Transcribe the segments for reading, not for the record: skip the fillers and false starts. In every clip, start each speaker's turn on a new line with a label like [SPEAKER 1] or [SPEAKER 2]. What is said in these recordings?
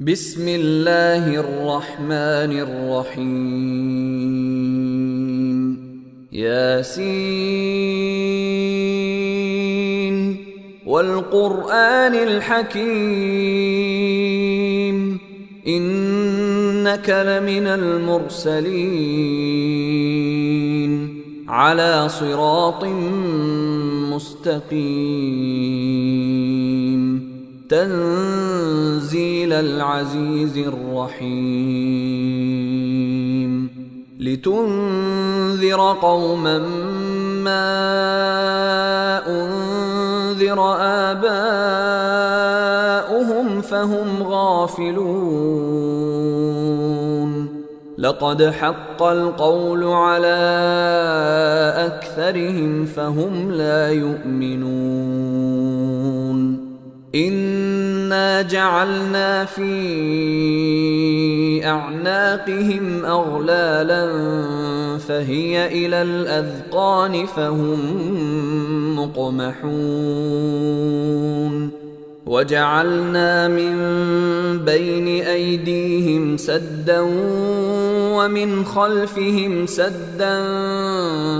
[SPEAKER 1] بسم الله الرحمن الرحيم ياسين والقرآن الحكيم إنك لمن المرسلين على صراط مستقيم تنزيل العزيز الرحيم لتنذر قوما ما أنذر آباؤهم فهم غافلون لقد حق القول على أكثرهم فهم لا يؤمنون إنا جعلنا في أعناقهم أغلالا فهي إلى الأذقان فهم مقمحون وجعلنا من بين أيديهم سدا ومن خلفهم سدا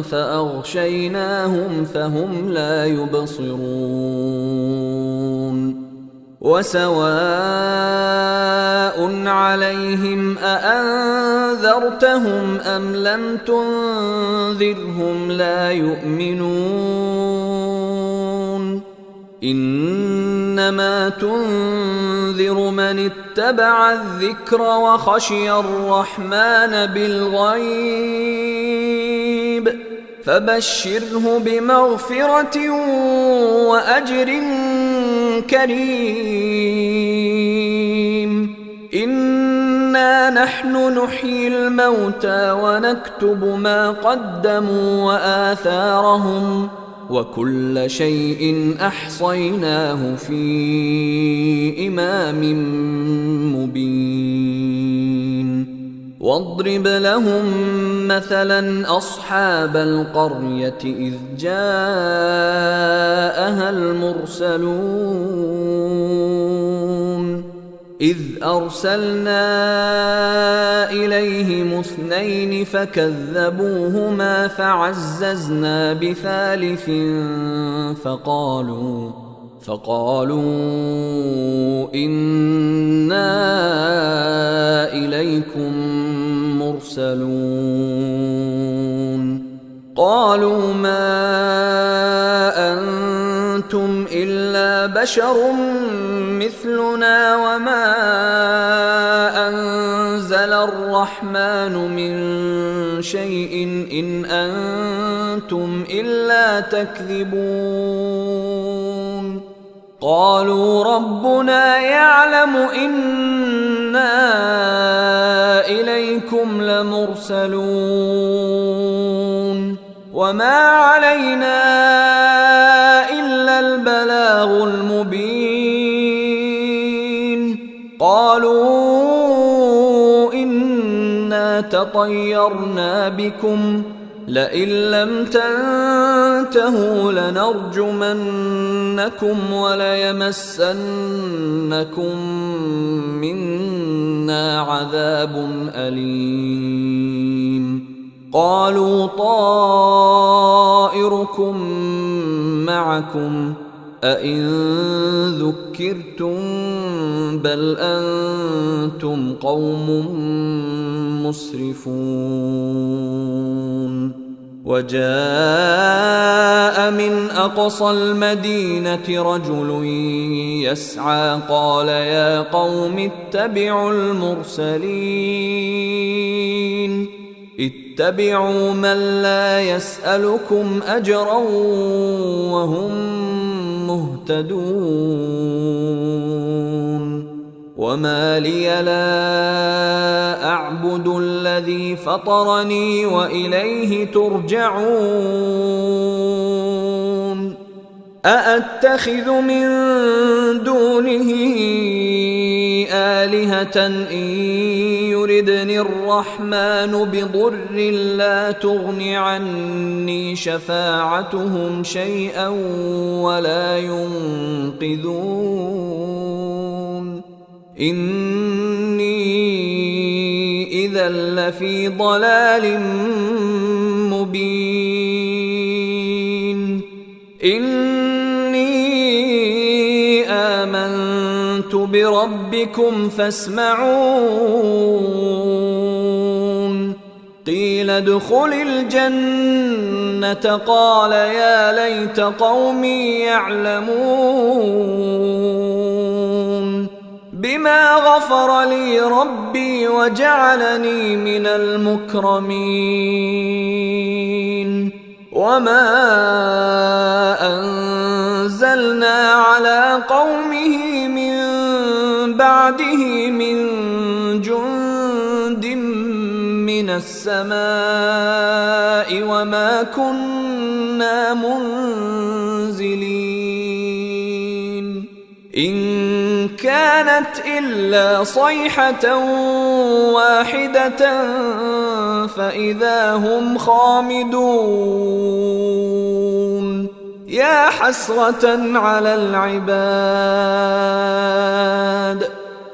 [SPEAKER 1] فأغشيناهم فهم لا يبصرون وسواء عليهم أأنذرتهم أم لم تنذرهم لا يؤمنون إنما تنذر من اتبع الذكر وخشي الرحمن بالغيب فبشره بمغفرة وأجر كريم إنا نحن نحيي الموتى ونكتب ما قدموا وآثارهم وكل شيء أحصيناه في إمام مبين واضرب لهم مثلا أصحاب القرية إذ جاءها المرسلون إذ أرسلنا إليهم اثنين فكذبوهما فعززنا بثالث فقالوا إنا إليكم مرسلون قالوا ما أنتم إلا بشر مثلنا وما أنزل الرحمن من شيء إن أنتم إلا تكذبون قالوا ربنا يعلم إنا إليكم لمرسلون وما علينا إلا البلاغ المبين قالوا إنا تطيرنا بكم لئن لم تنتهوا لنرجمنكم وليمسنكم منا عذاب أليم قالوا طائركم معكم أئن ذكرتم بل أنتم قوم مسرفون وجاء من أقصى المدينة رجل يسعى قال يا قوم اتبعوا المرسلين اتبعوا من لا يسألكم أجرا وهم مهتدون وما لي لا أعبد الذي فطرني وإليه ترجعون أأتخذ من دونه آلهة إن يردني الرحمن بضر لا تغن عني شفاعتهم شيئا ولا ينقذون إني إذا لفي ضلال مبين إني آمنت بربكم فاسمعون قيل ادخل الجنة قال يا ليت قومي يعلمون بما غفر لي ربي وجعلني من المكرمين وما أنزلنا على قومه من بعده من جند من السماء وما كنا منزلين إن كانت إلا صيحة واحدة فإذا هم خامدون يا حسرة على العباد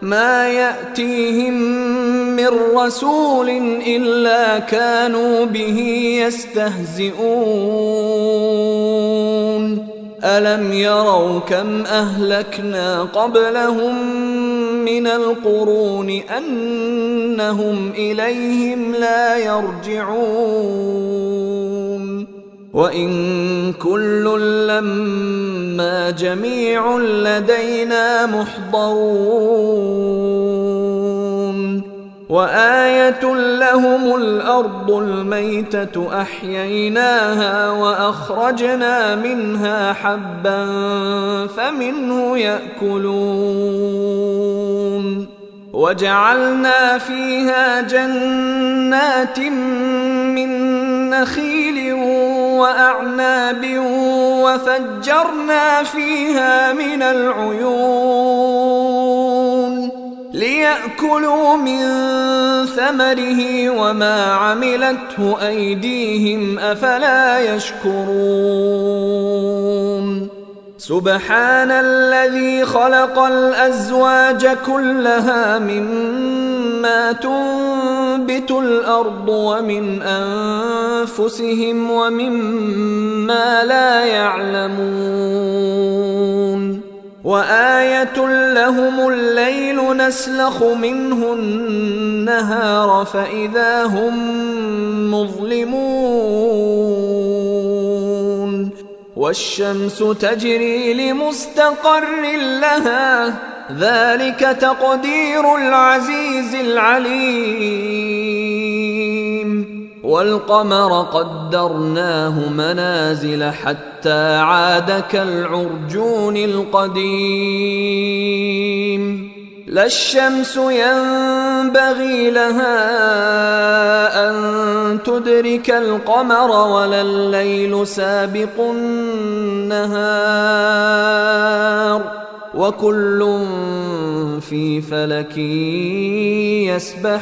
[SPEAKER 1] ما يأتيهم من رسول إلا كانوا به يستهزئون ألم يروا كم أهلكنا قبلهم من القرون أنهم إليهم لا يرجعون وإن كل لما جميع لدينا محضرون وآية لهم الأرض الميتة أحييناها وأخرجنا منها حبا فمنه يأكلون وجعلنا فيها جنات من نخيل وأعناب وفجرنا فيها من العيون ليأكلوا من ثمره وما عملته أيديهم أفلا يشكرون سبحان الذي خلق الأزواج كلها مما تنبت الأرض ومن أنفسهم ومما لا يعلمون وآية لهم الليل نسلخ منه النهار فإذا هم مظلمون والشمس تجري لمستقر لها ذلك تقدير العزيز العليم والقمر قدرناه منازل حتى عاد كالعرجون القديم لا الشمس ينبغي لها أن تدرك القمر ولا الليل سابق النهار وكل في فلك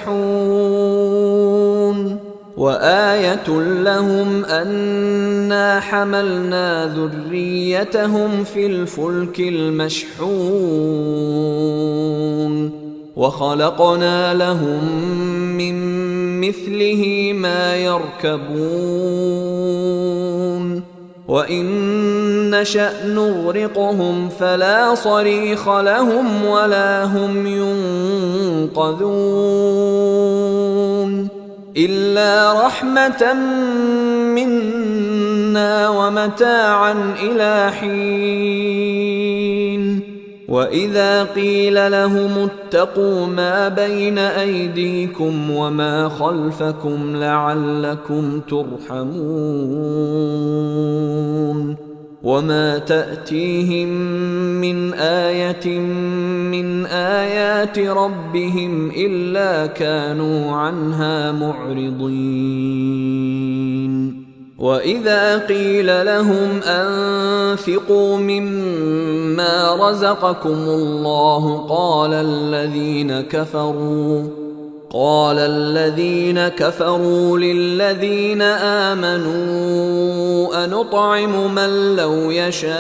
[SPEAKER 1] يسبحون وآية لهم أنا حملنا ذريتهم في الفلك المشحون وخلقنا لهم من مثله ما يركبون وإن نشأ نغرقهم فلا صريخ لهم ولا هم ينقذون إلا رحمة منا ومتاعا إلى حين وإذا قيل لهم اتقوا ما بين أيديكم وما خلفكم لعلكم ترحمون وما تأتيهم من آية من آيات ربهم إلا كانوا عنها معرضين وإذا قيل لهم أنفقوا مما رزقكم الله قال الذين كفروا للذين آمنوا أنطعم من لو يشاء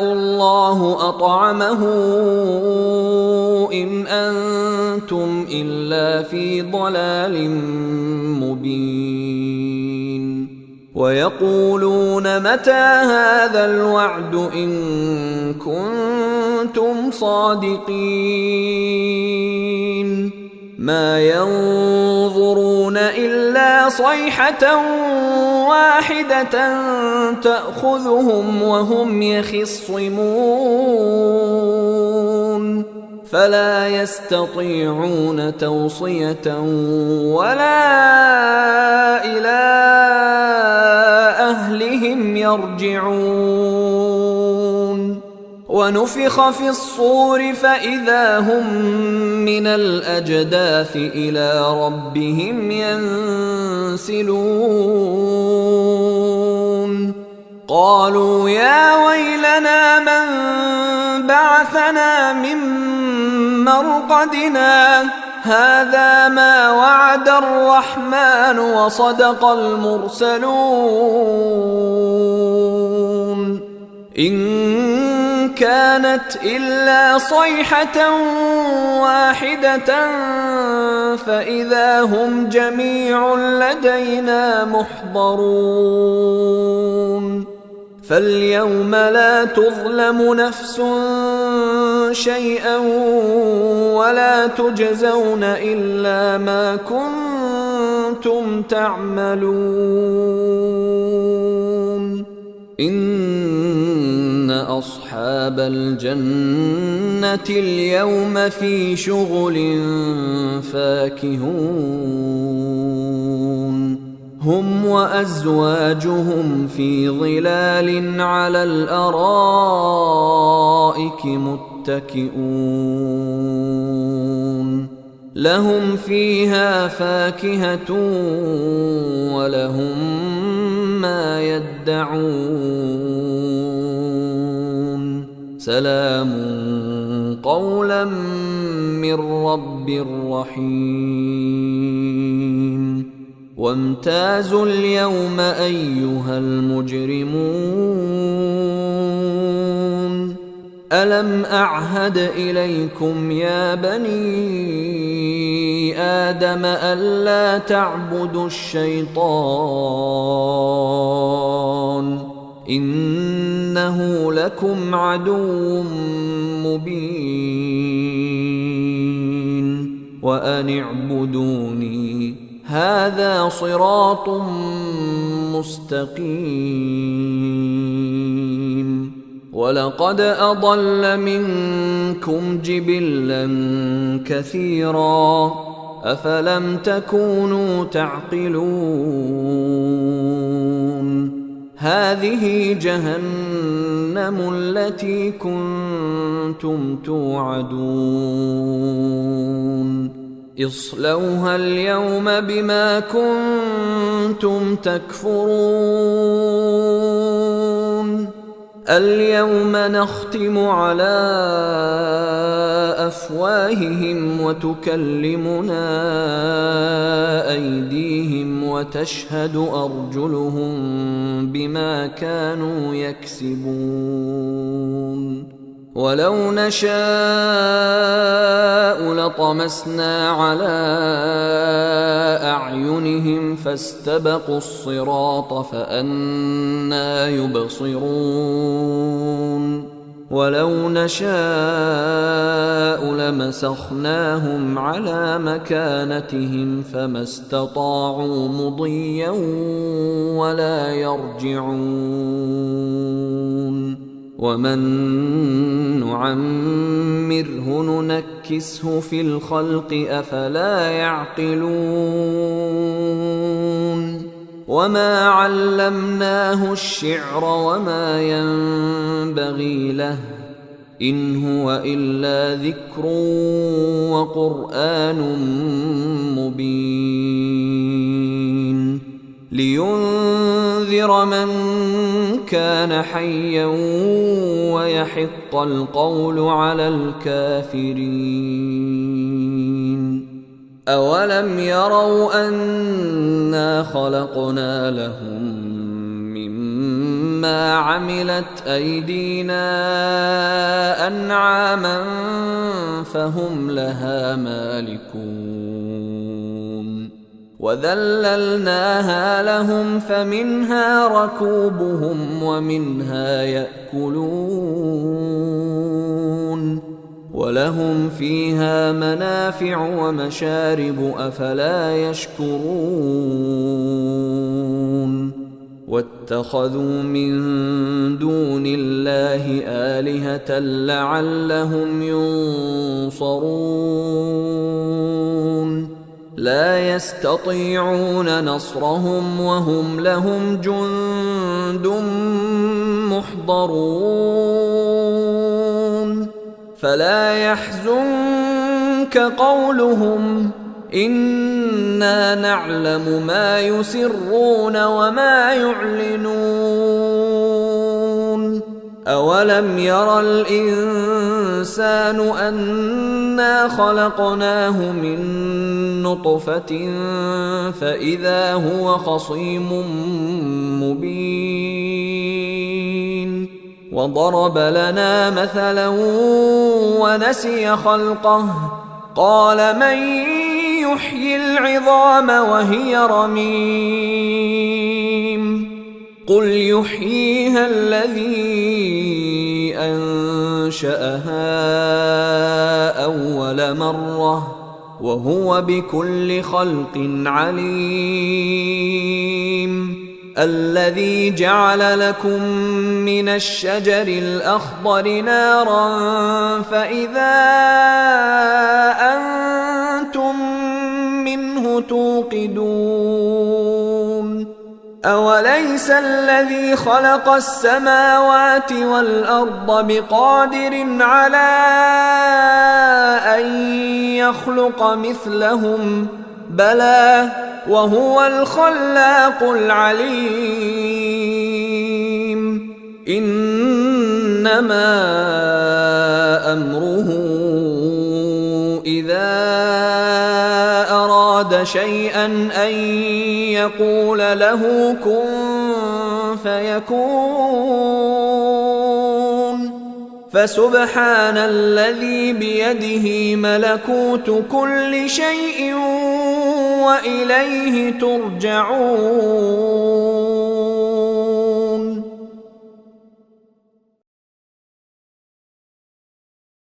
[SPEAKER 1] الله أطعمه إن أنتم إلا في ضلال مبين ويقولون متى هذا الوعد إن كنتم صادقين ما ينظرون إلا صيحة واحدة تأخذهم وهم يخصمون فلا يستطيعون توصية ولا إلى أهلهم يرجعون ونفخ في الصور فإذا هم من الأجداث إلى ربهم ينسلون قالوا يا ويلنا من بعثنا من مرقدنا هذا ما وعد الرحمن وصدق المرسلون إن كانت إلا صيحة واحدة فإذا هم جميع لدينا محضرون فاليوم لا تظلم نفس شيئا ولا تجزون إلا ما كنتم تعملون إن أصحاب الجنة اليوم في شغل فاكهون هم وأزواجهم في ظلال على الأرائك متكئون لهم فيها فاكهة ولهم ما يدعون سلام قولا من رب رحيم وامتازوا اليوم أيها المجرمون ألم أعهد إليكم يا بني آدم ألا تعبدوا الشيطان إنه لكم عدو مبين وأن اعبدوني هذا صراط مستقيم ولقد أضل منكم جبلا كثيرا أفلم تكونوا تعقلون هذه جهنم التي كنتم توعدون اصلوها اليوم بما كنتم تكفرون اليوم نختم على أفواههم وتكلمنا أيديهم وتشهد أرجلهم بما كانوا يكسبون ولو نشاء لطمسنا على أعينهم فاستبقوا الصراط فأنى يبصرون ولو نشاء لمسخناهم على مكانتهم فما استطاعوا مضيا ولا يرجعون ومن نعمره ننكسه في الخلق أفلا يعقلون وما علمناه الشعر وما ينبغي له إن هو إلا ذكر وقرآن مبين لينذر من كان حيا ويحق القول على الكافرين أولم يروا أنا خلقنا لهم مما عملت أيدينا أنعاما فهم لها مالكون وذللناها لهم فمنها ركوبهم ومنها يأكلون ولهم فيها منافع ومشارب أفلا يشكرون واتخذوا من دون الله آلهة لعلهم ينصرون لا يستطيعون نصرهم وهم لهم جند محضرون فلا يحزنك قولهم إنا نعلم ما يسرون وما يعلنون أولم ير الإنسان أنا خلقناه من نطفة فإذا هو خصيم مبين وضرب لنا مثلا ونسي خلقه قال من يحيي العظام وهي رميم قل يحييها الذي أنشأها أول مرة وهو بكل خلق عليم الذي جعل لكم من الشجر الأخضر نارا فإذا أنتم منه توقدون أوليس الذي خلق السماوات والأرض بقادر على أن يخلق مثلهم بلى وهو الخلاق العليم إنما أمره إذا أراد شيئا أن يقول له كن فيكون فسبحان الذي بيده ملكوت كل شيء وإليه ترجعون